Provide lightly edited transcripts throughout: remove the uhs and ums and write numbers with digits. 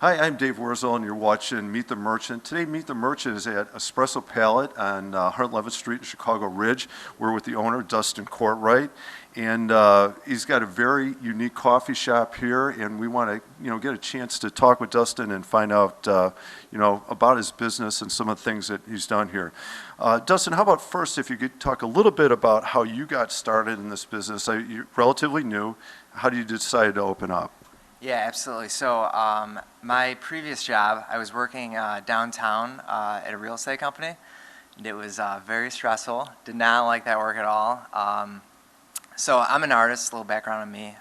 Hi, I'm Dave Wurzel, and you're watching Meet the Merchant. Today, Meet the Merchant is at Espresso Palette on 111th Street in Chicago Ridge. We're with the owner, Dustin Courtwright, and he's got a very unique coffee shop here, and we want to, get a chance to talk with Dustin and find out, about his business and some of the things that he's done here. Dustin, how about first, if you could talk a little bit about how you got started in this business? You're relatively new. How did you decide to open up? Yeah, absolutely. So my previous job, I was working downtown at a real estate company, and it was very stressful. Did not like that work at all. So I'm an artist, a little background on me.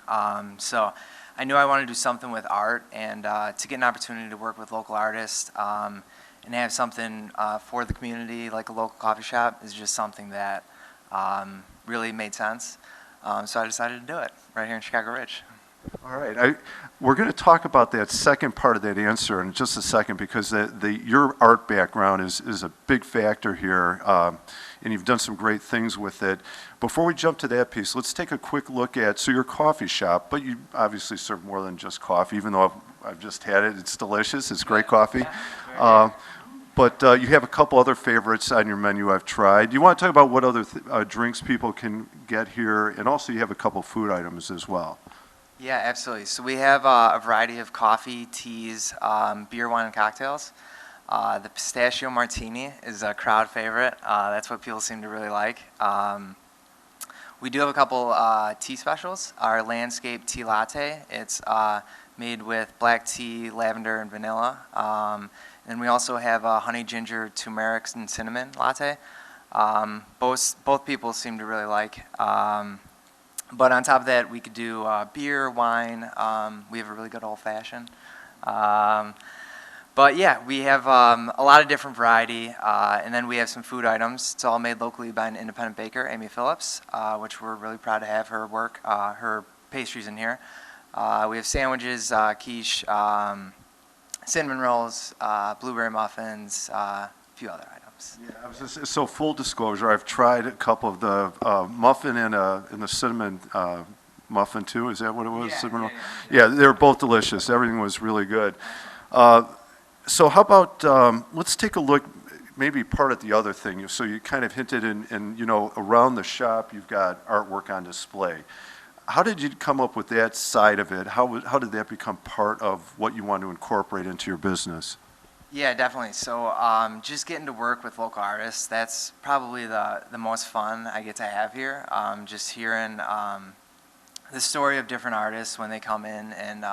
So I knew I wanted to do something with art, and to get an opportunity to work with local artists and have something for the community, like a local coffee shop, is just something that really made sense. So I decided to do it right here in Chicago Ridge. All right, we're going to talk about that second part of that answer in just a second, because your art background is a big factor here, and you've done some great things with it. Before we jump to that piece, let's take a quick look at, so your coffee shop, but you obviously serve more than just coffee, even though I've just had it. It's delicious. It's great coffee. But you have a couple other favorites on your menu I've tried. Do you want to talk about what other drinks people can get here? And also you have a couple food items as well. Yeah, absolutely. So we have a variety of coffee, teas, beer, wine, and cocktails. The pistachio martini is a crowd favorite. That's what people seem to really like. We do have a couple tea specials. Our landscape tea latte, it's made with black tea, lavender, and vanilla. And we also have a honey ginger, turmeric, and cinnamon latte. Both people seem to really like. But on top of that, we could do beer, wine. We have a really good old-fashioned. But yeah, we have a lot of different variety. And then we have some food items. It's all made locally by an independent baker, Amy Phillips, which we're really proud to have her work, her pastries in here. We have sandwiches, quiche, cinnamon rolls, blueberry muffins, a few other items. Yeah, so full disclosure, I've tried a couple of the muffin and the cinnamon muffin too. Is that what it was? Yeah, they were both delicious. Everything was really good. So how about let's take a look, maybe part of the other thing. So you kind of hinted around the shop you've got artwork on display. How did you come up with that side of it? How did that become part of what you want to incorporate into your business? Yeah, definitely. So just getting to work with local artists, that's probably the most fun I get to have here. Just hearing the story of different artists when they come in and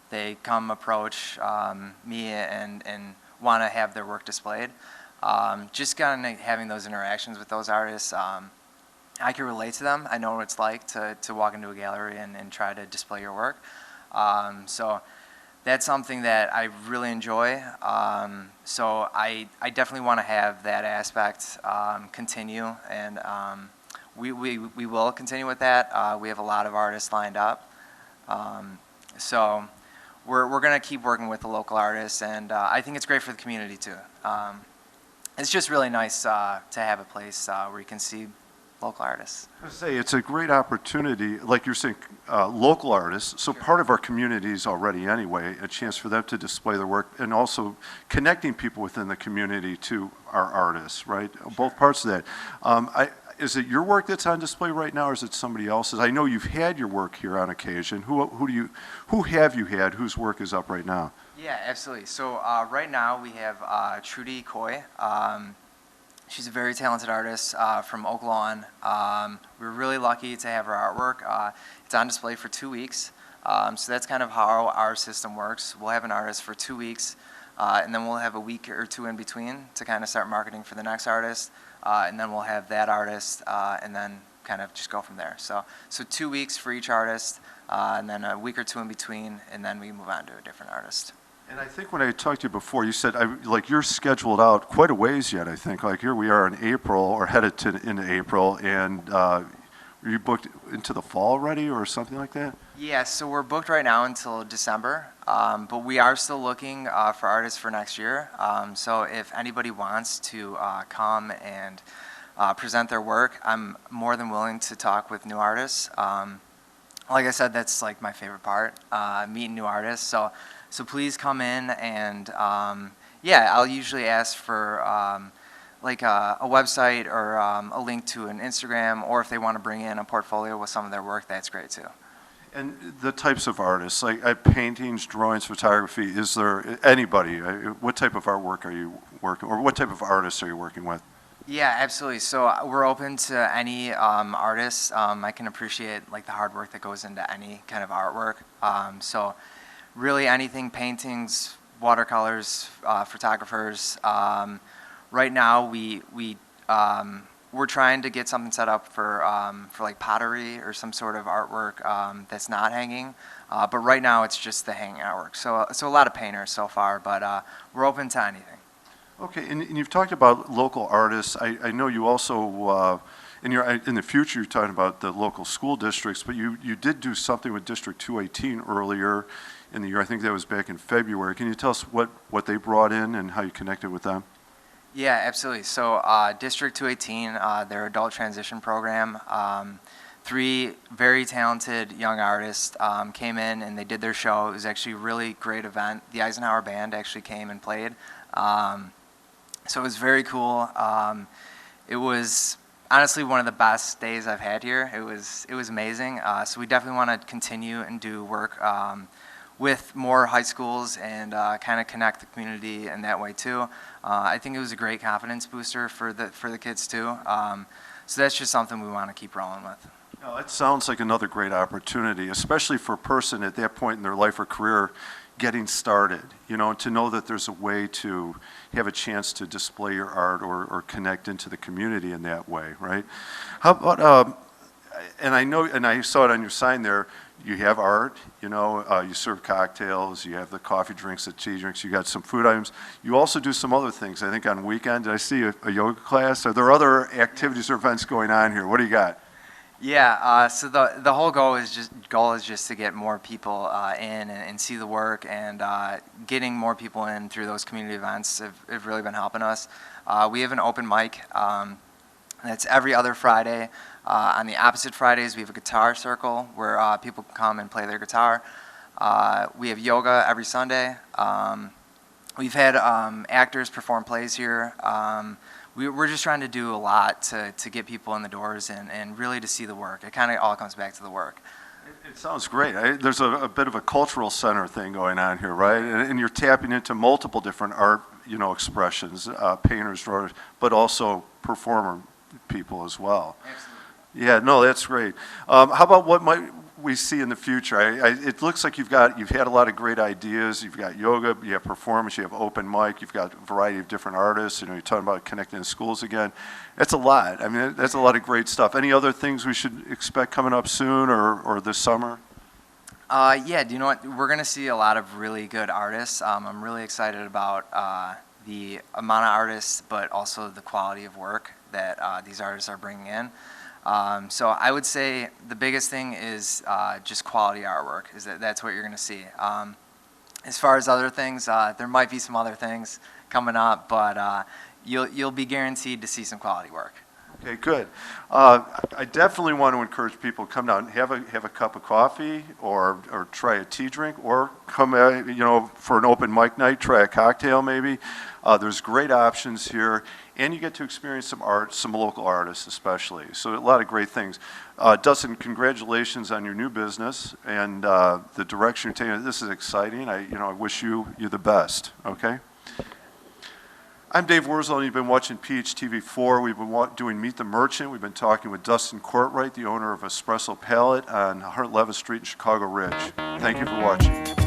they come approach me and want to have their work displayed. Just kind of having those interactions with those artists, I can relate to them. I know what it's like to walk into a gallery and try to display your work. So that's something that I really enjoy. So I definitely want to have that aspect continue, and we will continue with that. We have a lot of artists lined up. So we're going to keep working with the local artists, and I think it's great for the community too. It's just really nice to have a place where you can see local artists. I say it's a great opportunity, like you're saying, local artists. So part of our community is already anyway a chance for them to display their work, and also connecting people within the community to our artists, right? Sure. Both parts of that. Is it your work that's on display right now, or is it somebody else's? I know you've had your work here on occasion. Who have you had? Whose work is up right now? Yeah, absolutely. So right now we have Trudy Coy. She's a very talented artist from Oak Lawn. We're really lucky to have her artwork. It's on display for 2 weeks. So that's kind of how our system works. We'll have an artist for 2 weeks, and then we'll have a week or two in between to kind of start marketing for the next artist. And then we'll have that artist, and then kind of just go from there. So 2 weeks for each artist, and then a week or two in between, and then we move on to a different artist. And I think when I talked to you before, you said you're scheduled out quite a ways yet. I think here we are in April, or headed into April, and are you booked into the fall already, or something like that? Yeah, so we're booked right now until December, but we are still looking for artists for next year. So if anybody wants to come and present their work, I'm more than willing to talk with new artists. Like I said, that's like my favorite part, meeting new artists. So So please come in and yeah, I'll usually ask for like a website or a link to an Instagram, or if they want to bring in a portfolio with some of their work, that's great too. And the types of artists, like paintings, drawings, photography, is there anybody, what type of artwork are you working, or what type of artists are you working with? Yeah, absolutely. So we're open to any artists. I can appreciate like the hard work that goes into any kind of artwork. So really anything, paintings, watercolors, photographers. Right now we're trying to get something set up for like pottery or some sort of artwork that's not hanging. But right now it's just the hanging artwork. So a lot of painters so far, but we're open to anything. Okay, and you've talked about local artists. I know you also, in the future, you're talking about the local school districts, but you did do something with District 218 earlier in the year. I think that was back in February. Can you tell us what they brought in and how you connected with them? Yeah, absolutely. So District 218, their adult transition program, 3 very talented young artists came in and they did their show. It was actually a really great event. The Eisenhower Band actually came and played. So it was very cool. It was honestly one of the best days I've had here. It was amazing. So we definitely want to continue and do work with more high schools and kind of connect the community in that way too. I think it was a great confidence booster for the kids too. So that's just something we want to keep rolling with. Now, that sounds like another great opportunity, especially for a person at that point in their life or career getting started, to know that there's a way to have a chance to display your art or connect into the community in that way, right? How about, and I saw it on your sign there, you have art, you serve cocktails, you have the coffee drinks, the tea drinks, you got some food items. You also do some other things. I think on weekend, did I see a yoga class? Are there other activities or events going on here? What do you got? Yeah, so the whole goal is just to get more people in and see the work, and getting more people in through those community events have really been helping us. We have an open mic that's every other Friday. On the opposite Fridays, we have a guitar circle where people can come and play their guitar. We have yoga every Sunday. We've had actors perform plays here. We're just trying to do a lot to get people in the doors and really to see the work. It kind of all comes back to the work. It sounds great. There's a bit of a cultural center thing going on here, right? And you're tapping into multiple different art, expressions, painters, drawers, but also performer people as well. Absolutely. Yeah, no, that's great. How about what might we see in the future? It looks like you've had a lot of great ideas. You've got yoga, you have performance, you have open mic, you've got a variety of different artists. You're talking about connecting to schools again. That's a lot. I mean, that's a lot of great stuff. Any other things we should expect coming up soon or this summer? Yeah, do you know what? We're going to see a lot of really good artists. I'm really excited about the amount of artists, but also the quality of work that these artists are bringing in. So I would say the biggest thing is just quality artwork. That's what you're going to see. As far as other things, there might be some other things coming up, but you'll be guaranteed to see some quality work. Okay, good. I definitely want to encourage people to come down and have a cup of coffee or try a tea drink, or come for an open mic night, try a cocktail maybe. There's great options here, and you get to experience some art, some local artists especially. So a lot of great things. Dustin, congratulations on your new business and the direction you're taking. This is exciting. I wish you the best. Okay. I'm Dave Wurzel, and you've been watching PHTV4. We've been doing Meet the Merchant. We've been talking with Dustin Courtwright, the owner of Expresso Palette on 111th Street in Chicago Ridge. Thank you for watching.